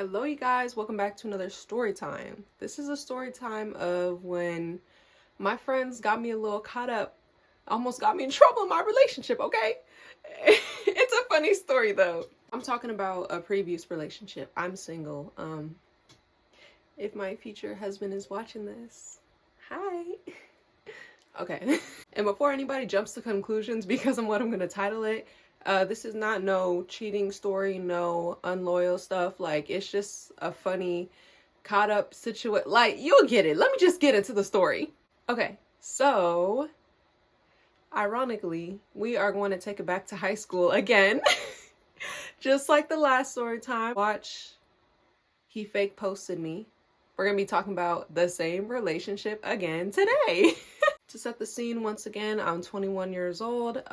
Hello, you guys. Welcome back to another story time. This is a story time of when my friends got me a little caught up, almost got me in trouble in my relationship, okay? It's a funny story though. I'm talking about a previous relationship. I'm single. If my future husband is watching this, hi. Okay. And before anybody jumps to conclusions because of what I'm gonna title it, this is not no cheating story, no unloyal stuff. Like, it's just a funny, caught up situation. Like, you'll get it. Let me just get into the story. Okay, so ironically, we are going to take it back to high school again. Just like the last story time. Watch, he fake posted me. We're gonna be talking about the same relationship again today. To set the scene once again, I'm 21 years old.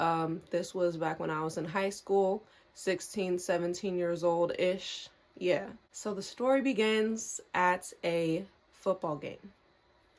This was back when I was in high school, 16, 17 years old-ish. Yeah. So the story begins at a football game.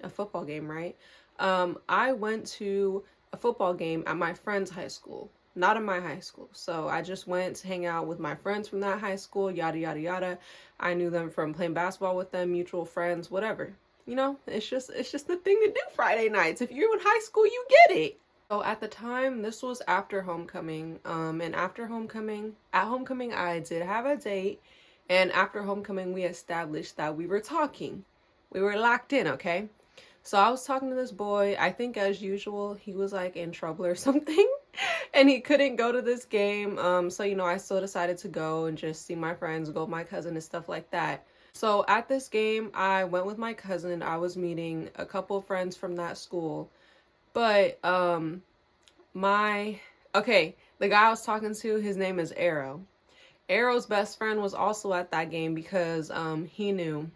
A football game, right? I went to a football game at my friend's high school, not in my high school. So I just went to hang out with my friends from that high school, yada, yada, yada. I knew them from playing basketball with them, mutual friends, whatever. You know, it's just the thing to do Friday nights. If you're in high school, you get it. So at the time, this was after homecoming. And after homecoming, at homecoming, I did have a date. And after homecoming, we established that we were talking. We were locked in, okay? So I was talking to this boy. I think as usual, he was like in trouble or something. And he couldn't go to this game. So, you know, I still decided to go and just see my friends, go with my cousin and stuff like that. So at this game, I went with my cousin. I was meeting a couple of friends from that school. But, the guy I was talking to, his name is Arrow. Arrow's best friend was also at that game because, he knew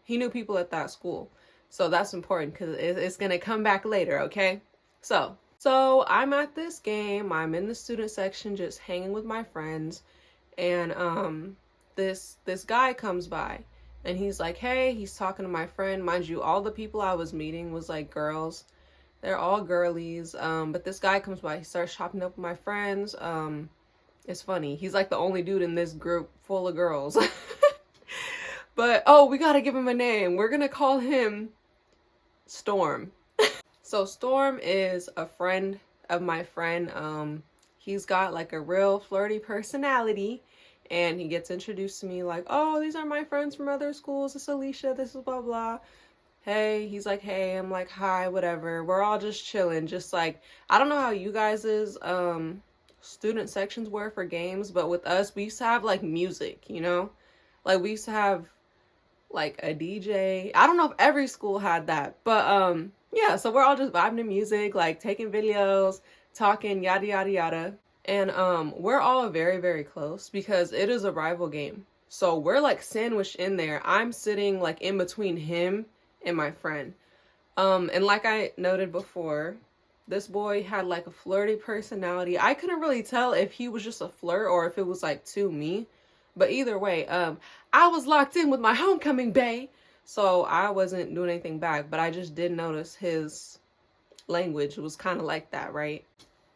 people at that school. So that's important because it's going to come back later, okay? So I'm at this game. I'm in the student section just hanging with my friends. And, this guy comes by and he's like, hey, he's talking to my friend. Mind you, all the people I was meeting was like girls. They're all girlies. But this guy comes by. He starts chopping up with my friends. It's funny. He's like the only dude in this group full of girls. But, oh, we gotta give him a name. We're gonna call him Storm. So Storm is a friend of my friend. He's got like a real flirty personality. And he gets introduced to me like, oh, these are my friends from other schools. This is Alicia. This is blah, blah. Hey, he's like, hey. I'm like, hi, whatever. We're all just chilling. Just like, I don't know how you guys' student sections were for games. But with us, we used to have like music, you know? Like we used to have like a DJ. I don't know if every school had that. But yeah, so we're all just vibing to music, like taking videos, talking, yada, yada, yada. And we're all very, very close because it is a rival game. So we're like sandwiched in there. I'm sitting like in between him and my friend. And like I noted before, this boy had like a flirty personality. I couldn't really tell if he was just a flirt or if it was like to me. But either way, I was locked in with my homecoming bae. So I wasn't doing anything back, but I just did notice his language was kind of like that, right?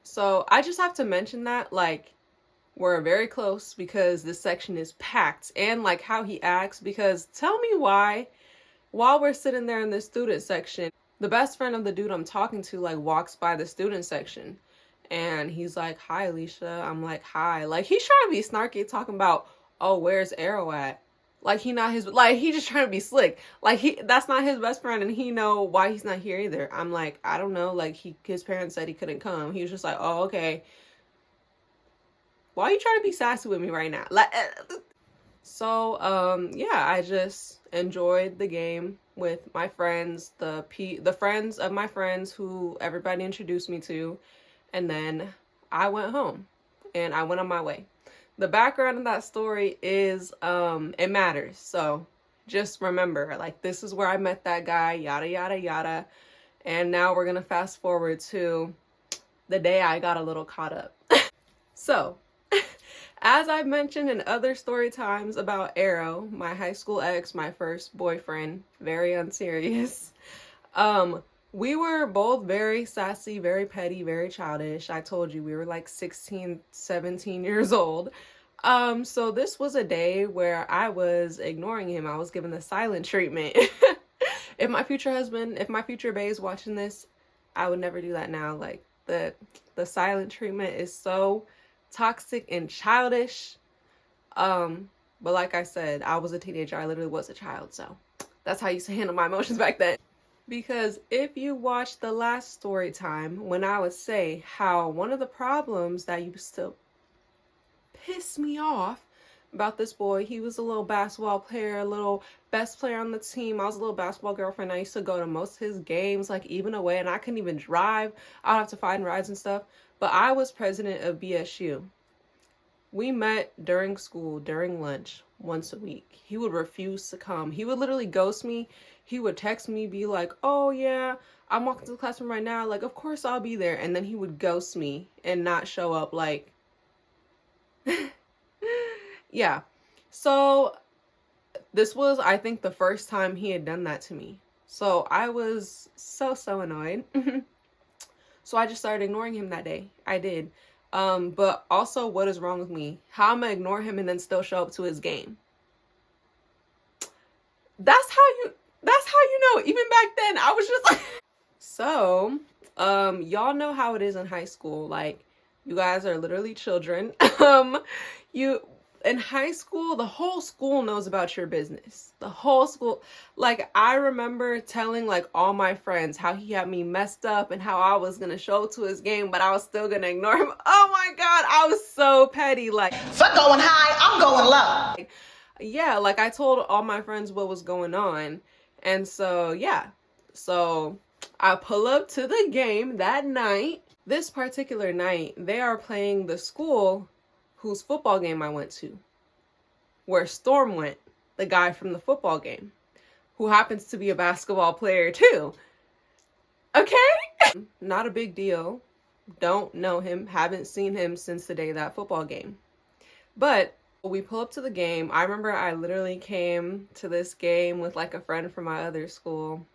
So I just have to mention that, like, we're very close because this section is packed, and like how he acts, because tell me why, while we're sitting there in the student section, the best friend of the dude I'm talking to like walks by the student section and he's like, hi, Alicia. I'm like, hi. Like, he's trying to be snarky, talking about, oh, where's Arrow at? Like, he just trying to be slick. Like, that's not his best friend, and he know why he's not here either. I'm like, I don't know. Like, his parents said he couldn't come. He was just like, oh, okay. Why are you trying to be sassy with me right now? Like, so, yeah, I just enjoyed the game with my friends, the friends of my friends who everybody introduced me to, and then I went home, and I went on my way. The background of that story is, it matters. So just remember, like, this is where I met that guy, yada, yada, yada. And now we're going to fast forward to the day I got a little caught up. So, as I've mentioned in other story times about Arrow, my high school ex, my first boyfriend, very unserious. We were both very sassy, very petty, very childish. I told you we were like 16, 17 years old. So this was a day where I was ignoring him. I was given the silent treatment. If my future husband, if my future bae is watching this, I would never do that now. Like the silent treatment is so toxic and childish. But like I said, I was a teenager. I literally was a child, so that's how I used to handle my emotions back then. Because if you watched the last story time, when I would say how one of the problems that used to piss me off about this boy, he was a little basketball player, a little best player on the team. I was a little basketball girlfriend. I used to go to most of his games, like even away, and I couldn't even drive. I'd have to find rides and stuff. But I was president of BSU. We met during school, during lunch, once a week. He would refuse to come. He would literally ghost me. He would text me, be like, oh yeah, I'm walking to the classroom right now. Like, of course I'll be there. And then he would ghost me and not show up. Like, yeah. So this was, I think, the first time he had done that to me. So I was so annoyed. So I just started ignoring him that day. I did. But also, what is wrong with me? How am I ignore him and then still show up to his game? That's how you know. Even back then, I was just like so, y'all know how it is in high school. Like, you guys are literally children. You in high school, the whole school knows about your business. The whole school. Like, I remember telling like all my friends how he had me messed up and how I was gonna show to his game, but I was still gonna ignore him. Oh my god, I was so petty. Like, fuck going high, I'm going low. Yeah, like I told all my friends what was going on. And so yeah. So I pull up to the game that night. This particular night, they are playing the school whose football game I went to, where Storm went, the guy from the football game, who happens to be a basketball player too. Okay? Not a big deal. Don't know him, haven't seen him since the day of that football game. But we pull up to the game. I remember I literally came to this game with like a friend from my other school.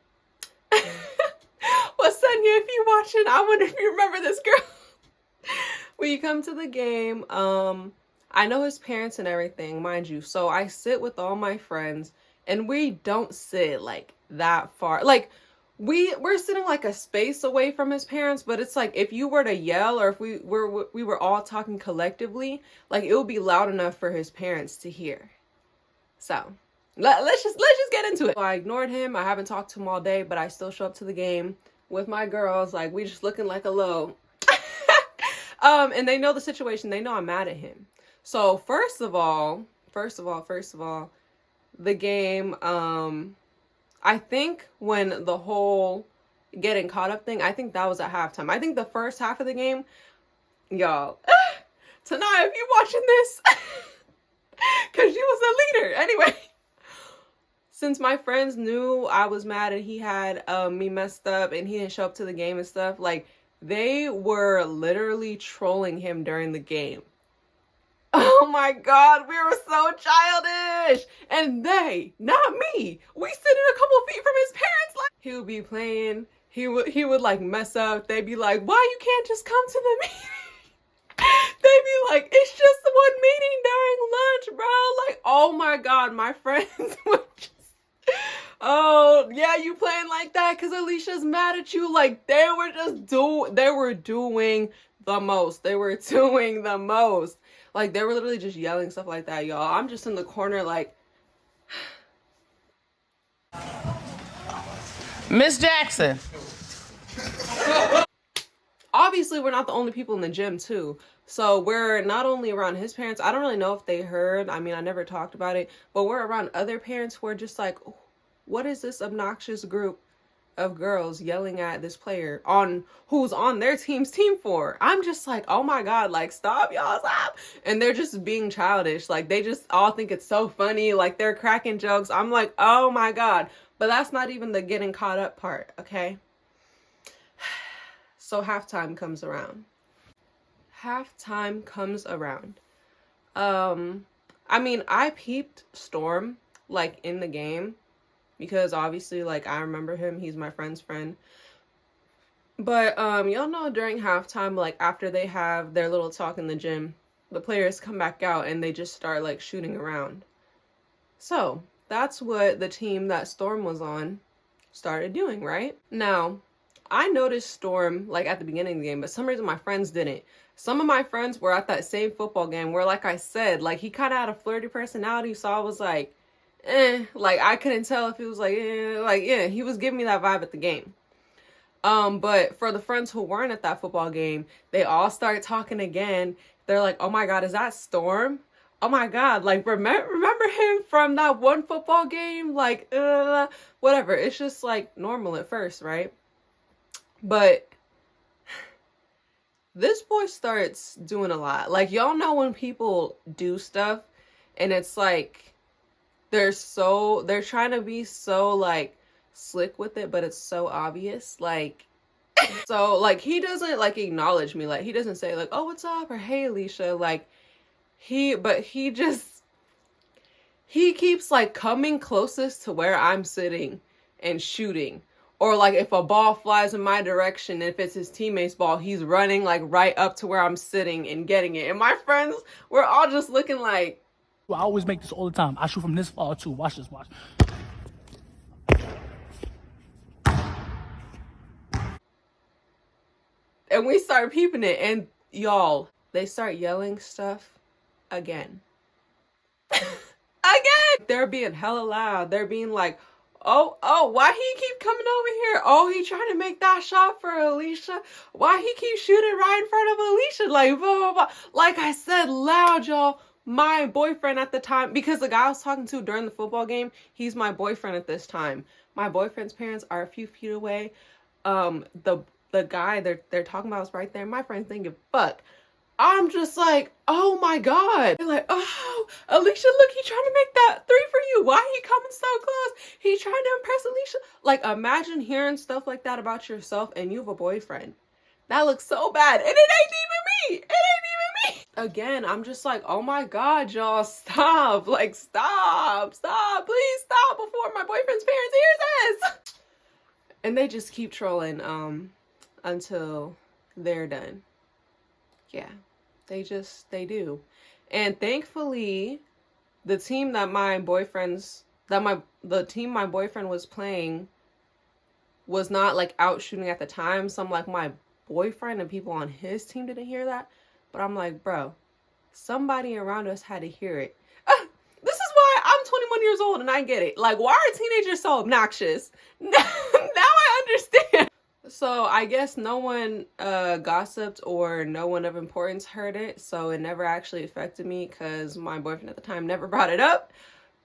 Well, Sonia, if you're watching, I wonder if you remember this girl. We come to the game. I know his parents and everything, mind you. So I sit with all my friends, and we don't sit like that far. Like, we're sitting like a space away from his parents, but it's like if you were to yell or if we were all talking collectively, like it would be loud enough for his parents to hear. So let's just get into it. So I ignored him. I haven't talked to him all day, but I still show up to the game with my girls. Like, we just looking like a little and they know the situation. They know I'm mad at him. So first of all, the game, I think when the whole getting caught up thing, I think that was at halftime. I think the first half of the game, y'all, Tanaya, if you watching this, because she was the leader. Anyway, since my friends knew I was mad and he had me messed up and he didn't show up to the game and stuff, like, they were literally trolling him during the game. Oh my god, we were so childish. And they, not me, we sitting a couple feet from his parents. Like, he would be playing, he would like mess up. They'd be like, why you can't just come to the meeting? They'd be like, it's just one meeting during lunch, bro. Like, oh my god, my friends would just, oh yeah, you playing like that because Alicia's mad at you. Like, they were doing the most. They were doing the most. Like, they were literally just yelling stuff like that, y'all. I'm just in the corner like, Miss Jackson. Obviously, we're not the only people in the gym, too. So we're not only around his parents. I don't really know if they heard. I mean, I never talked about it. But we're around other parents who are just like, what is this obnoxious group of girls yelling at this player on who's on their team's team for? I'm just like, oh my god, like, stop, y'all, stop. And they're just being childish. Like, they just all think it's so funny. Like, they're cracking jokes. I'm like, oh my god. But that's not even the getting caught up part, okay? So halftime comes around. I mean, I peeped Storm, like, in the game, because obviously, like, I remember him. He's my friend's friend. But y'all know during halftime, like, after they have their little talk in the gym, the players come back out and they just start like shooting around. So that's what the team that Storm was on started doing, right? Now, I noticed Storm like at the beginning of the game, but some reason my friends didn't. Some of my friends were at that same football game where, like I said, like he kind of had a flirty personality, so I was like, like I couldn't tell if he was like, yeah, he was giving me that vibe at the game. But for the friends who weren't at that football game, they all start talking again. They're like, oh my God, is that Storm? Oh my God, like remember him from that one football game? Like, whatever. It's just like normal at first, right? But this boy starts doing a lot. Like, y'all know when people do stuff and it's like they're trying to be so like slick with it, but it's so obvious. Like, so like he doesn't like acknowledge me. Like he doesn't say like, oh, what's up, or hey, Alicia. Like he keeps like coming closest to where I'm sitting and shooting. Or like if a ball flies in my direction, if it's his teammate's ball, he's running like right up to where I'm sitting and getting it. And my friends, we're all just looking like, I always make this all the time. I shoot from this far too. Watch this, watch. and we start peeping it, and y'all, they start yelling stuff again. Again! They're being hella loud. They're being like, oh, why he keep coming over here? Oh, he trying to make that shot for Alicia. Why he keep shooting right in front of Alicia? Like, blah, blah, blah. Like I said, loud, y'all. My boyfriend at the time, because the guy I was talking to during the football game, he's my boyfriend at this time. My boyfriend's parents are a few feet away. The guy they're talking about is right there. My friend's thinking, fuck. I'm just like, oh my God. They're like, oh, Alicia, look, he trying to make that 3 for you. Why he coming so close? He trying to impress Alicia. Like, imagine hearing stuff like that about yourself and you have a boyfriend. That looks so bad. And it ain't even me. It ain't even me. Again, I'm just like, oh my God, y'all, stop. Like, stop. Please stop before my boyfriend's parents hears this. And they just keep trolling until they're done. Yeah, they do. And thankfully, the team that my boyfriend was playing was not like out shooting at the time. So I'm like, my boyfriend and people on his team didn't hear that. But I'm like, bro, somebody around us had to hear it. This is why I'm 21 years old and I get it. Like, why are teenagers so obnoxious? Now I understand. So I guess no one gossiped or no one of importance heard it, so it never actually affected me because my boyfriend at the time never brought it up.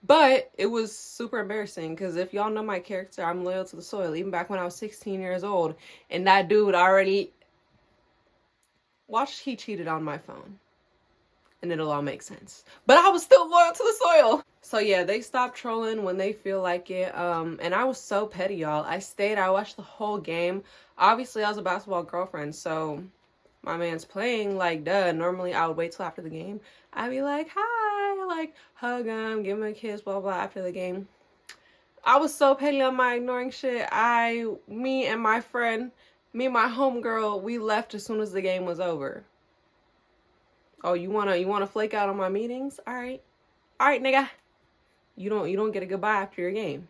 But it was super embarrassing because if y'all know my character, I'm loyal to the soil, even back when I was 16 years old. And that dude already... Watch, he cheated on my phone. And it'll all make sense. But I was still loyal to the soil. So yeah, they stop trolling when they feel like it. And I was so petty, y'all. I watched the whole game. Obviously, I was a basketball girlfriend, so my man's playing, like, duh. Normally, I would wait till after the game. I'd be like, hi, like, hug him, give him a kiss, blah, blah, after the game. I was so petty on my ignoring shit. Me and my homegirl, we left as soon as the game was over. Oh, you wanna flake out on my meetings? All right, nigga. You don't get a goodbye after your game.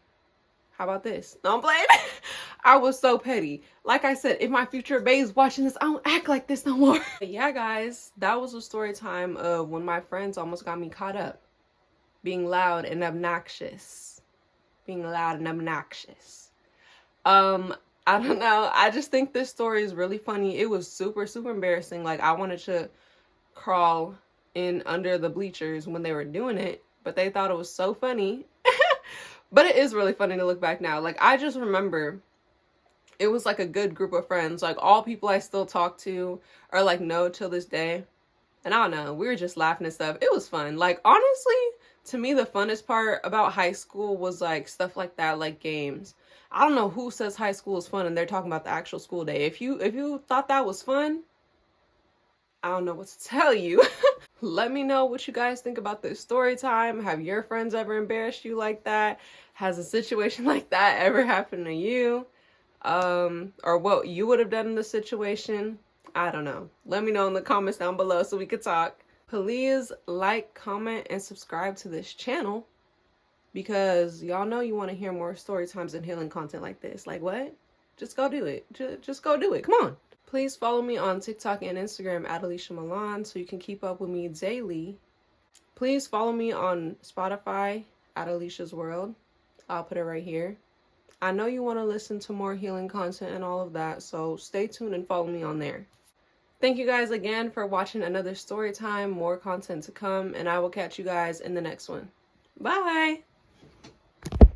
How about this? No, I'm playing. I was so petty. Like I said, if my future babe's watching this, I don't act like this no more. But yeah, guys, that was a story time of when my friends almost got me caught up being loud and obnoxious. I don't know. I just think this story is really funny. It was super, super embarrassing. Like, I wanted to crawl in under the bleachers when they were doing it, but they thought it was so funny. But it is really funny to look back now. Like, I just remember it was like a good group of friends, like all people I still talk to or like know till this day. And I don't know, we were just laughing and stuff. It was fun. Like, honestly, to me, the funnest part about high school was like stuff like that, like games. I don't know who says high school is fun and they're talking about the actual school day. If you thought that was fun, I don't know what to tell you. Let me know what you guys think about this story time. Have your friends ever embarrassed you like that? Has a situation like that ever happened to you? Or what you would have done in the situation? I don't know. Let me know in the comments down below so we could talk. Please like, comment, and subscribe to this channel because y'all know you want to hear more story times and healing content like this. Like what? Just go do it. Just go do it. Come on. Please follow me on TikTok and Instagram at Alicia Milan so you can keep up with me daily. Please follow me on Spotify at Alicia's World. I'll put it right here. I know you want to listen to more healing content and all of that, so stay tuned and follow me on there. Thank you guys again for watching another story time. More content to come, and I will catch you guys in the next one. Bye!